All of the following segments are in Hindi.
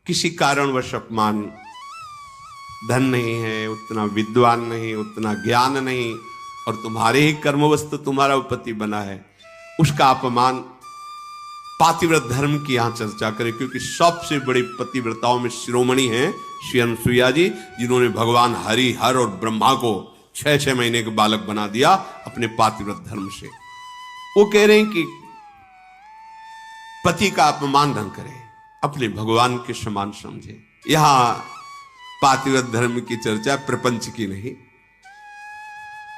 किसी कारणवश अपमान, धन नहीं है, उतना विद्वान नहीं, उतना ज्ञान नहीं, और तुम्हारे ही कर्मवश तो तुम्हारा पति बना है, उसका अपमान, पातिव्रत धर्म की यहां चर्चा करें। क्योंकि सबसे बड़ी पतिव्रताओं में शिरोमणि हैं श्री अनुसुईया जी, जिन्होंने भगवान हरि, हर और ब्रह्मा को 6-6 महीने के बालक बना दिया अपने पातिव्रत धर्म से। वो कह रहे हैं कि पति का अपमान न करें, अपने भगवान के समान समझे। यहां पातिव्रत धर्म की चर्चा प्रपंच की नहीं,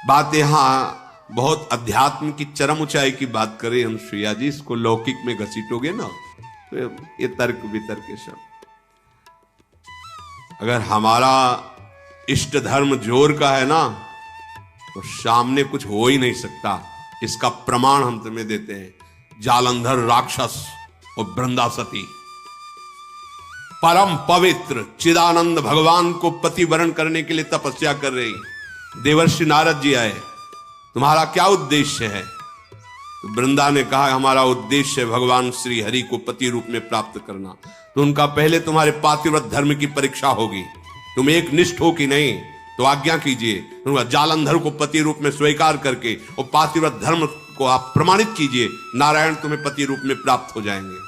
बात यहां बहुत अध्यात्म की चरम ऊंचाई की बात करें अनुसुईया जी, इसको लौकिक में घसीटोगे ना तो ये तर्क वितर्क के सब। अगर हमारा इष्ट धर्म जोर का है ना तो सामने कुछ हो ही नहीं सकता। इसका प्रमाण हम तुम्हें देते हैं। जालंधर राक्षस और वृंदासती परम पवित्र चिदानंद भगवान को पति वरण करने के लिए तपस्या कर रही। देवर्षि नारद जी आए, तुम्हारा क्या उद्देश्य है? तो वृंदा ने कहा हमारा उद्देश्य है भगवान श्री हरि को पति रूप में प्राप्त करना। तो उनका पहले तुम्हारे पातिव्रत धर्म की परीक्षा होगी, तुम एक निष्ठ हो कि नहीं, तो आज्ञा कीजिए। जालंधर को पति रूप में स्वीकार करके और पातिव्रत धर्म को आप प्रमाणित कीजिए, नारायण तुम्हें पति रूप में प्राप्त हो जाएंगे।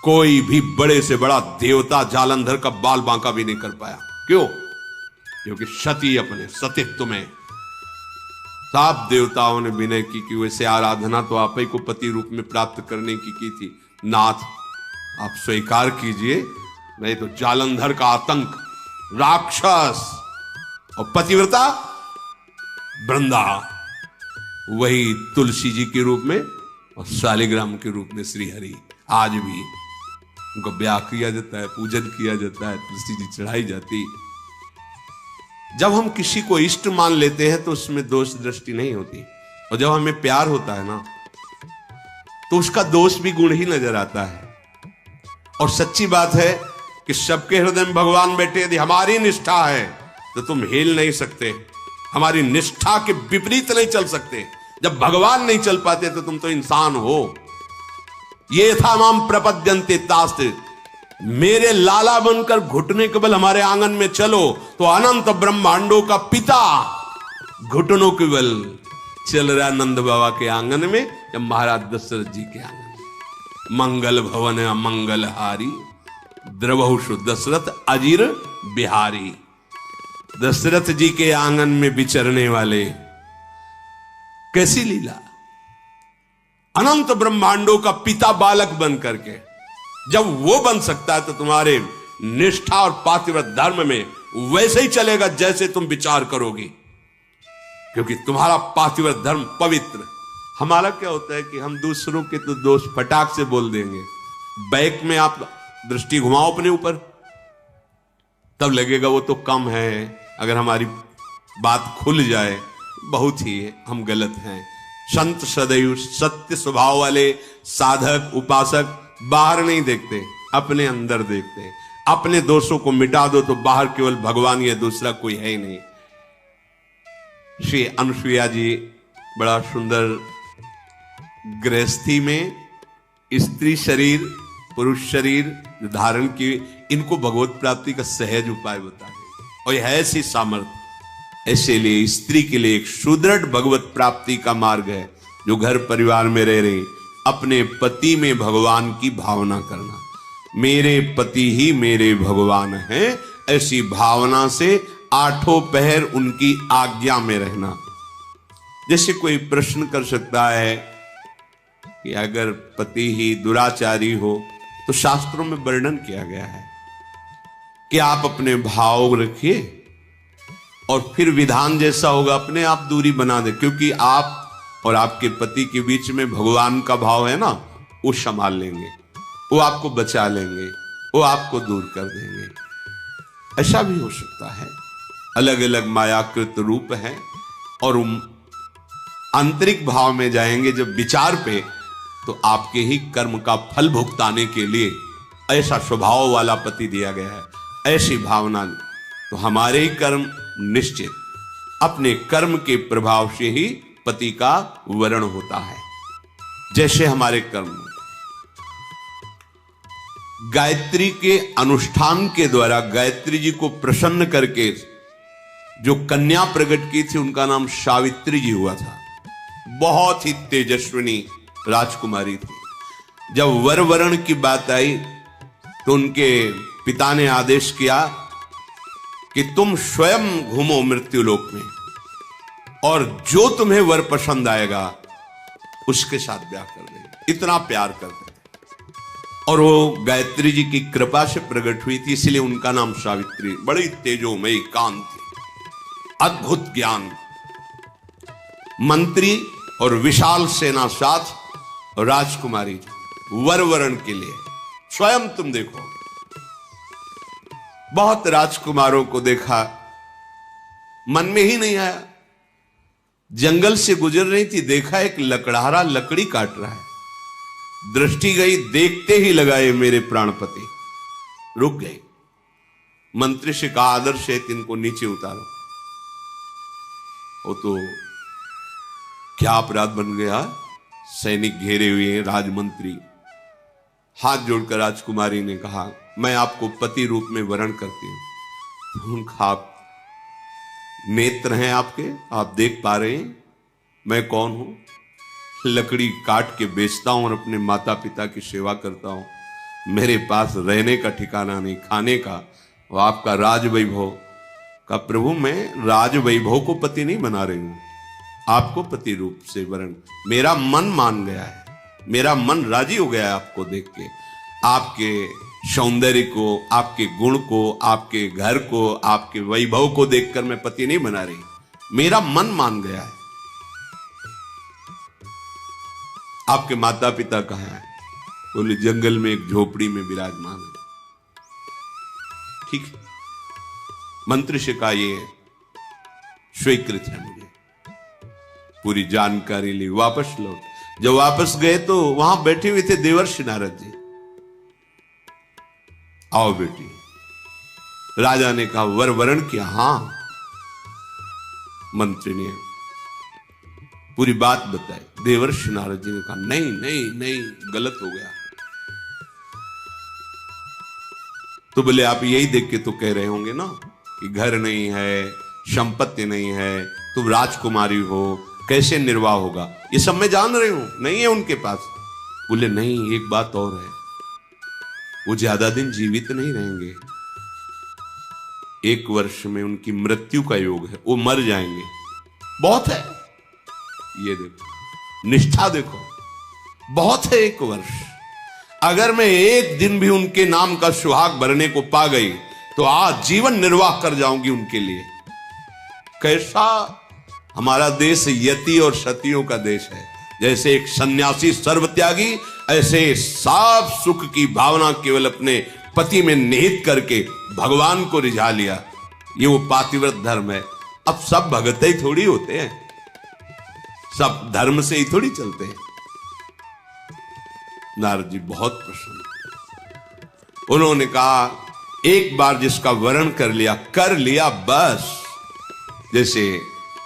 कोई भी बड़े से बड़ा देवता जालंधर का बाल बांका भी नहीं कर पाया। क्यों? क्योंकि सती अपने सतीत्व में सब देवताओं ने विनय की वैसे आराधना तो आप ही को पति रूप में प्राप्त करने की थी। नाथ आप स्वीकार कीजिए, नहीं तो जालंधर का आतंक, राक्षस और पतिव्रता वृंदा, वही तुलसी जी के रूप में और शालिग्राम के रूप में श्री हरि। आज भी उनको ब्याह किया जाता है, पूजन किया जाता है, तुलसी जी चढ़ाई जाती। जब हम किसी को इष्ट मान लेते हैं तो उसमें दोष दृष्टि नहीं होती, और जब हमें प्यार होता है ना तो उसका दोष भी गुण ही नजर आता है। और सच्ची बात है कि सबके हृदय में भगवान बैठे। यदि हमारी निष्ठा है तो तुम हिल नहीं सकते, हमारी निष्ठा के विपरीत नहीं चल सकते। जब भगवान नहीं चल पाते तो तुम तो इंसान हो। ये था माम प्रपद्यन्ते तास्ते, मेरे लाला बनकर घुटने के बल हमारे आंगन में चलो तो अनंत ब्रह्मांडों का पिता घुटनों के बल चल रहा नंद बाबा के आंगन में या महाराज दशरथ जी के आंगन में। मंगल भवन मंगल हारी, द्रवहुषु दशरथ अजीर बिहारी। दशरथ जी के आंगन में विचरने वाले, कैसी लीला! अनंत ब्रह्मांडों का पिता बालक बन करके जब वो बन सकता है तो तुम्हारे निष्ठा और पातिव्रत धर्म में वैसे ही चलेगा जैसे तुम विचार करोगी, क्योंकि तुम्हारा पातिव्रत धर्म पवित्र। हमारा क्या होता है कि हम दूसरों के तो दोष फटाक से बोल देंगे, बैक में आप दृष्टि घुमाओ अपने ऊपर, तब लगेगा वो तो कम है। अगर हमारी बात खुल जाए बहुत ही हम गलत हैं। संत सदैव सत्य स्वभाव वाले साधक उपासक बाहर नहीं देखते, अपने अंदर देखते हैं। अपने दोषों को मिटा दो तो बाहर केवल भगवान या दूसरा कोई है ही नहीं। श्री अनुसुईया जी बड़ा सुंदर गृहस्थी में स्त्री शरीर पुरुष शरीर धारण की, इनको भगवत प्राप्ति का सहज उपाय बताए और यह ऐसी सामर्थ्य। ऐसे लिए स्त्री के लिए एक सुदृढ़ भगवत प्राप्ति का मार्ग है, जो घर परिवार में रह रही अपने पति में भगवान की भावना करना। मेरे पति ही मेरे भगवान हैं, ऐसी भावना से आठों पहर उनकी आज्ञा में रहना। जैसे कोई प्रश्न कर सकता है कि अगर पति ही दुराचारी हो तो शास्त्रों में वर्णन किया गया है कि आप अपने भाव रखिए और फिर विधान जैसा होगा अपने आप दूरी बना दे, क्योंकि आप और आपके पति के बीच में भगवान का भाव है ना, वो संभाल लेंगे, वो आपको बचा लेंगे, वो आपको दूर कर देंगे। ऐसा भी हो सकता है। अलग अलग मायाकृत रूप है और आंतरिक भाव में जाएंगे जब विचार पे, तो आपके ही कर्म का फल भुगताने के लिए ऐसा स्वभाव वाला पति दिया गया है, ऐसी भावना। तो हमारे ही कर्म निश्चित, अपने कर्म के प्रभाव से ही पति का वरण होता है। जैसे हमारे कर्म गायत्री के अनुष्ठान के द्वारा गायत्री जी को प्रसन्न करके जो कन्या प्रकट की थी उनका नाम सावित्री जी हुआ था। बहुत ही तेजस्विनी राजकुमारी थी। जब वर वरण की बात आई तो उनके पिता ने आदेश किया कि तुम स्वयं घूमो मृत्युलोक में और जो तुम्हें वर पसंद आएगा उसके साथ ब्याह कर देंगे। इतना प्यार करते थे और वो गायत्री जी की कृपा से प्रकट हुई थी, इसलिए उनका नाम सावित्री। बड़ी तेजोमयी कांति, अद्भुत ज्ञान, मंत्री और विशाल सेना साथ राजकुमारी वर वरण के लिए। स्वयं तुम देखो, बहुत राजकुमारों को देखा, मन में ही नहीं आया। जंगल से गुजर रही थी, देखा एक लकड़हारा लकड़ी काट रहा है, दृष्टि गई, देखते ही लगाए मेरे प्राणपति। रुक गई। मंत्री से कहा आदर से इनको नीचे उतारो। वो तो क्या अपराध बन गया, सैनिक घेरे हुए हैं, राजमंत्री। हाथ जोड़कर राजकुमारी ने कहा मैं आपको पति रूप में वरण करती हूं। उनका आप नेत्र हैं आपके, आप देख पा रहे हैं मैं कौन हूं। लकड़ी काट के बेचता हूं और अपने माता पिता की सेवा करता हूं। मेरे पास रहने का ठिकाना नहीं, खाने का। वो आपका राज वैभव का प्रभु, मैं राज वैभव को पति नहीं बना रही हूं, आपको पति रूप से वरण। मेरा मन मान गया है, मेरा मन राजी हो गया है आपको देख के, आपके सौंदर्य को, आपके गुण को, आपके घर को, आपके वैभव को देखकर मैं पति नहीं बना रही, मेरा मन मान गया है। आपके माता पिता कहाँ हैं? बोले जंगल में एक झोपड़ी में विराजमान है। ठीक है, मंत्री से कहा ये स्वीकृत है, मुझे पूरी जानकारी ली, वापस लौट। जब वापस गए तो वहां बैठे हुए थे देवर्षि नारद जी। आओ बेटी। राजा ने कहा वर वरण किया? हां। मंत्री ने पूरी बात बताई। देवर्षि नारद जी ने कहा नहीं नहीं नहीं, गलत हो गया। तो बोले आप यही देख के तो कह रहे होंगे ना कि घर नहीं है, संपत्ति नहीं है, तुम राजकुमारी हो, कैसे निर्वाह होगा, ये सब मैं जान रही हूं, नहीं है उनके पास। बोले नहीं, एक बात और है, वो ज्यादा दिन जीवित नहीं रहेंगे, 1 वर्ष में उनकी मृत्यु का योग है, वो मर जाएंगे। बहुत है, ये देखो निष्ठा देखो, बहुत है 1 वर्ष। अगर मैं 1 दिन भी उनके नाम का सुहाग भरने को पा गई तो आज जीवन निर्वाह कर जाऊंगी उनके लिए। कैसा हमारा देश यति और सतियों का देश है। जैसे एक सन्यासी सर्वत्यागी, ऐसे साफ सुख की भावना केवल अपने पति में निहित करके भगवान को रिझा लिया। ये वो पातिव्रत धर्म है। अब सब भगत ही थोड़ी होते हैं, सब धर्म से ही थोड़ी चलते हैं। नारद जी बहुत प्रसन्न। उन्होंने कहा एक बार जिसका वरण कर लिया बस। जैसे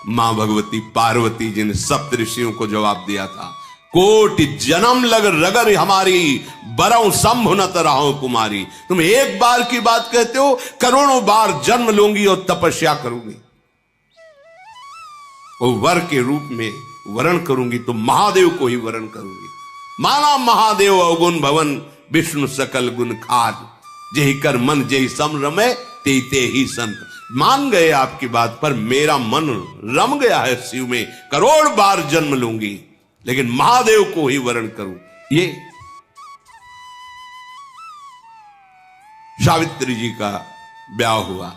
मां भगवती पार्वती जी ने सप्तऋषियों को जवाब दिया था, कोटि जन्म लग रगर हमारी, बरऊ शंभु न तरहो कुमारी। तुम एक बार की बात कहते हो, करोड़ों बार जन्म लूंगी और तपस्या करूंगी और वर के रूप में वरण करूंगी तो महादेव को ही वरण करूंगी। माना महादेव अवगुण भवन, विष्णु सकल गुण खाद, जेहि कर मन जेहि सम रमे, ते ही संत। मान गए आपकी बात पर, मेरा मन रम गया है शिव में, करोड़ बार जन्म लूंगी लेकिन महादेव को ही वरण करूं। ये सावित्री जी का ब्याह हुआ।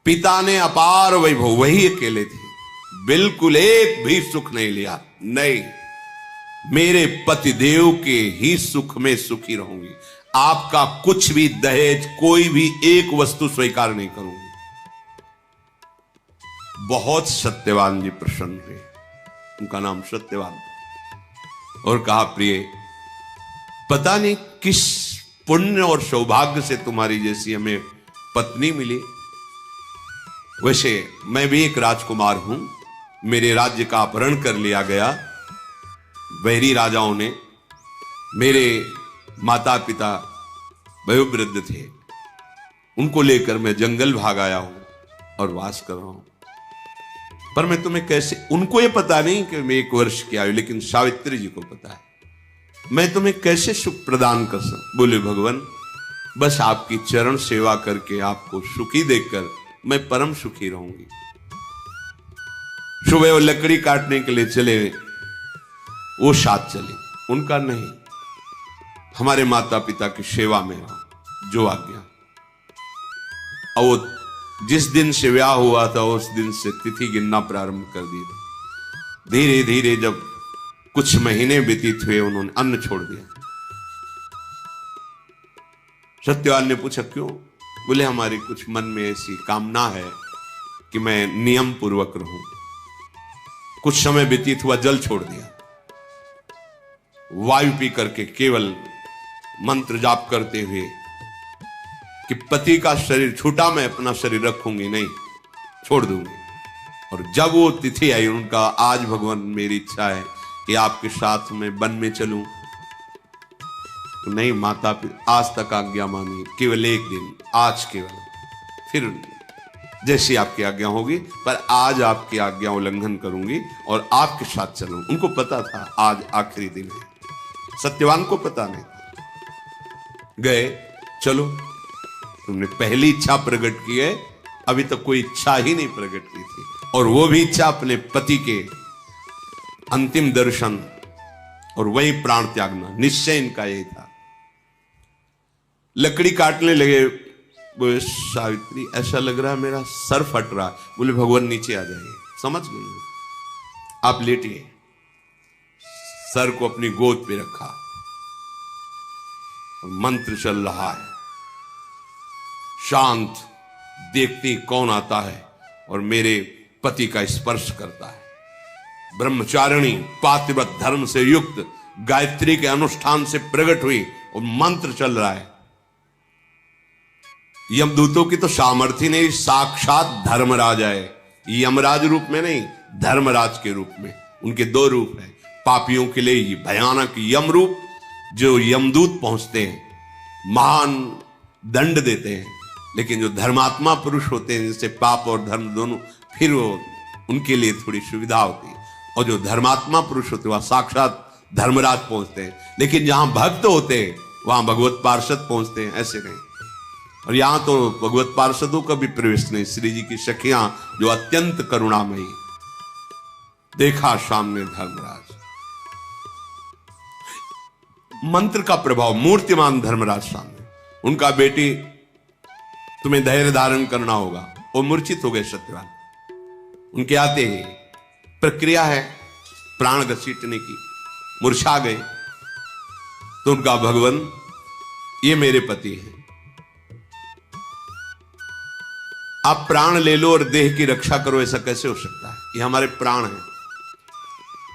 पिता ने अपार वैभव, वही अकेले थे, बिल्कुल एक भी सुख नहीं लिया। नहीं, मेरे पतिदेव के ही सुख में सुखी रहूंगी, आपका कुछ भी दहेज, कोई भी एक वस्तु स्वीकार नहीं करूंगी। बहुत सत्यवान जी प्रसन्न हुए, उनका नाम सत्यवान, और कहा प्रिय, पता नहीं किस पुण्य और सौभाग्य से तुम्हारी जैसी हमें पत्नी मिली। वैसे मैं भी एक राजकुमार हूं, मेरे राज्य का अपहरण कर लिया गया बैरी राजाओं ने। मेरे माता पिता वयोवृद्ध थे, उनको लेकर मैं जंगल भाग आया हूं और वास कर रहा हूं। पर मैं तुम्हें कैसे, उनको ये पता नहीं कि मैं 1 वर्ष की आयु, लेकिन सावित्री जी को पता है, मैं तुम्हें कैसे सुख प्रदान कर सकूं। बोले भगवान, बस आपकी चरण सेवा करके आपको सुखी देखकर मैं परम सुखी रहूंगी। सुबह वो लकड़ी काटने के लिए चले, वो साथ चले, उनका नहीं, हमारे माता पिता की सेवा में रहो, जो आज्ञा। और वो जिस दिन से ब्याह हुआ था उस दिन से तिथि गिनना प्रारंभ कर दी। धीरे धीरे जब कुछ महीने व्यतीत हुए, उन्होंने अन्न छोड़ दिया। सत्यवान ने पूछा क्यों? बोले हमारी कुछ मन में ऐसी कामना है कि मैं नियम पूर्वक रहूं। कुछ समय व्यतीत हुआ, जल छोड़ दिया, वायु पी करके केवल मंत्र जाप करते हुए कि पति का शरीर छूटा, मैं अपना शरीर रखूंगी नहीं, छोड़ दूंगी। और जब वो तिथि आई, उनका आज भगवान मेरी इच्छा है कि आपके साथ में वन में चलूं। तो नहीं माता पिता, आज तक आज्ञा मानी, केवल 1 दिन, आज केवल, फिर जैसी आपकी आज्ञा होगी, पर आज आपकी आज्ञा उल्लंघन करूंगी और आपके साथ चलूं। उनको पता था आज आखिरी दिन है, सत्यवान को पता नहीं था। गए, चलो तुमने पहली इच्छा प्रकट की है, अभी तक कोई इच्छा ही नहीं प्रकट की थी, और वो भी इच्छा अपने पति के अंतिम दर्शन और वही प्राण त्यागना, निश्चय इनका यही था। लकड़ी काटने लगे। बोले सावित्री, ऐसा लग रहा है मेरा सर फट रहा। बोले भगवान नीचे आ जाइए, समझ गए, आप लेटिए। सर को अपनी गोद पे रखा और मंत्र चल रहा है, शांत, देखती कौन आता है और मेरे पति का स्पर्श करता है। ब्रह्मचारिणी पातिव्रत धर्म से युक्त गायत्री के अनुष्ठान से प्रकट हुई और मंत्र चल रहा है। यमदूतों की तो सामर्थ्य नहीं, साक्षात धर्मराज है, यमराज रूप में नहीं, धर्मराज के रूप में। उनके 2 रूप हैं। पापियों के लिए ये भयानक यम रूप, जो यमदूत पहुंचते हैं, महान दंड देते हैं, लेकिन जो धर्मात्मा पुरुष होते हैं, जिससे पाप और धर्म दोनों, फिर वो उनके लिए थोड़ी सुविधा होती है। और जो धर्मात्मा पुरुष होते हैं वह साक्षात धर्मराज पहुंचते हैं। लेकिन जहां भक्त होते हैं वहां भगवत पार्षद पहुंचते हैं, ऐसे नहीं। और यहां तो भगवत पार्षदों का भी प्रवेश नहीं। श्री जी की सखियां जो अत्यंत करुणामयी, देखा सामने धर्मराज, मंत्र का प्रभाव, मूर्तिमान धर्मराज सामने। उनका बेटी, तुम्हें धैर्य धारण करना होगा। वो मूर्छित हो गए सत्यवान। उनके आते ही प्रक्रिया है प्राण घसीटने की, मूर्छा गए। तो उनका भगवान, ये मेरे पति हैं, आप प्राण ले लो और देह की रक्षा करो, ऐसा कैसे हो सकता है? ये हमारे प्राण हैं।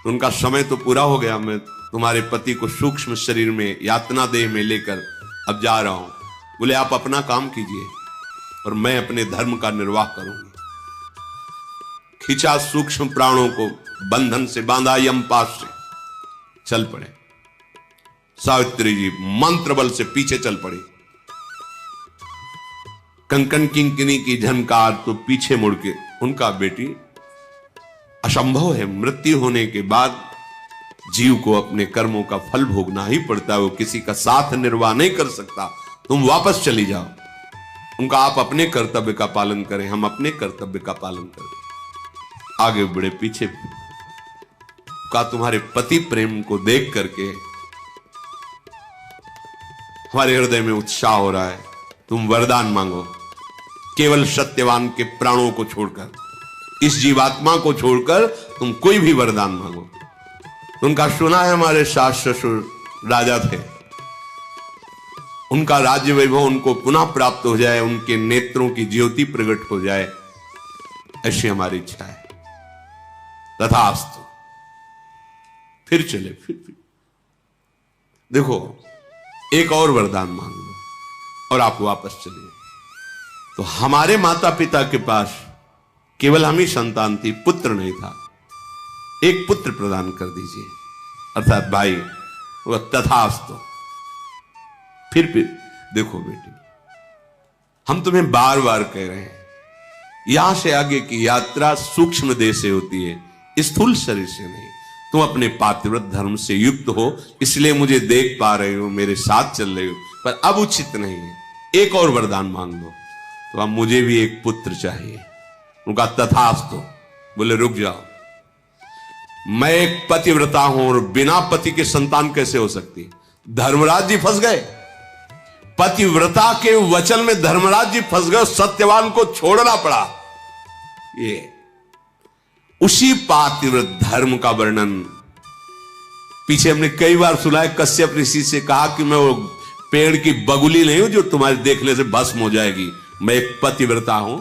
तो उनका समय तो पूरा हो गया, मैं तुम्हारे पति को सूक्ष्म शरीर में, यातना देह में लेकर अब जा रहा हूं। बोले आप अपना काम कीजिए और मैं अपने धर्म का निर्वाह करूंगी। खींचा सूक्ष्म प्राणों को, बंधन से बांधा, यमपाश से चल पड़े। सावित्री जी मंत्र बल से पीछे चल पड़ी। कंकन किंकिनी की झनकार तो पीछे मुड़ के, उनका बेटी, असंभव है, मृत्यु होने के बाद जीव को अपने कर्मों का फल भोगना ही पड़ता है, वो किसी का साथ निर्वाह नहीं कर सकता। तुम वापस चली जाओ। उनका आप अपने कर्तव्य का पालन करें, हम अपने कर्तव्य का पालन करें। आगे बढ़े, पीछे का तुम्हारे पति प्रेम को देख करके हमारे हृदय में उत्साह हो रहा है। तुम वरदान मांगो, केवल सत्यवान के प्राणों को छोड़कर, इस जीवात्मा को छोड़कर तुम कोई भी वरदान मांगो। उनका सुना है हमारे सास ससुर राजा थे, उनका राज्य वैभव उनको पुनः प्राप्त हो जाए, उनके नेत्रों की ज्योति प्रकट हो जाए, ऐसी हमारी इच्छा है। तथास्तु। फिर चले, फिर देखो, एक और वरदान मांग लो और आप वापस चलिए। तो हमारे माता पिता के पास केवल हम ही संतान थी, पुत्र नहीं था। एक पुत्र प्रदान कर दीजिए, अर्थात भाई। वह तथास्तु। फिर देखो बेटी, हम तुम्हें बार बार कह रहे हैं, यहां से आगे की यात्रा सूक्ष्म देह से होती है, स्थूल शरीर से नहीं। तुम अपने पातिव्रत धर्म से युक्त हो, इसलिए मुझे देख पा रहे हो, मेरे साथ चल रहे हो, पर अब उचित नहीं है, एक और वरदान मांग लो। तो अब मुझे भी एक पुत्र चाहिए। उनका तथास्तु। बोले रुक जाओ, मैं एक पतिव्रता हूं और बिना पति के संतान कैसे हो सकती? धर्मराज जी फंस गए, पतिव्रता के वचन में धर्मराज जी फंस गए, सत्यवान को छोड़ना पड़ा। ये उसी पातिव्रत धर्म का वर्णन पीछे हमने कई बार सुना है। कश्यप ऋषि से कहा कि मैं वो पेड़ की बगुली नहीं हूं जो तुम्हारे देखने से भस्म हो जाएगी, मैं एक पतिव्रता हूं।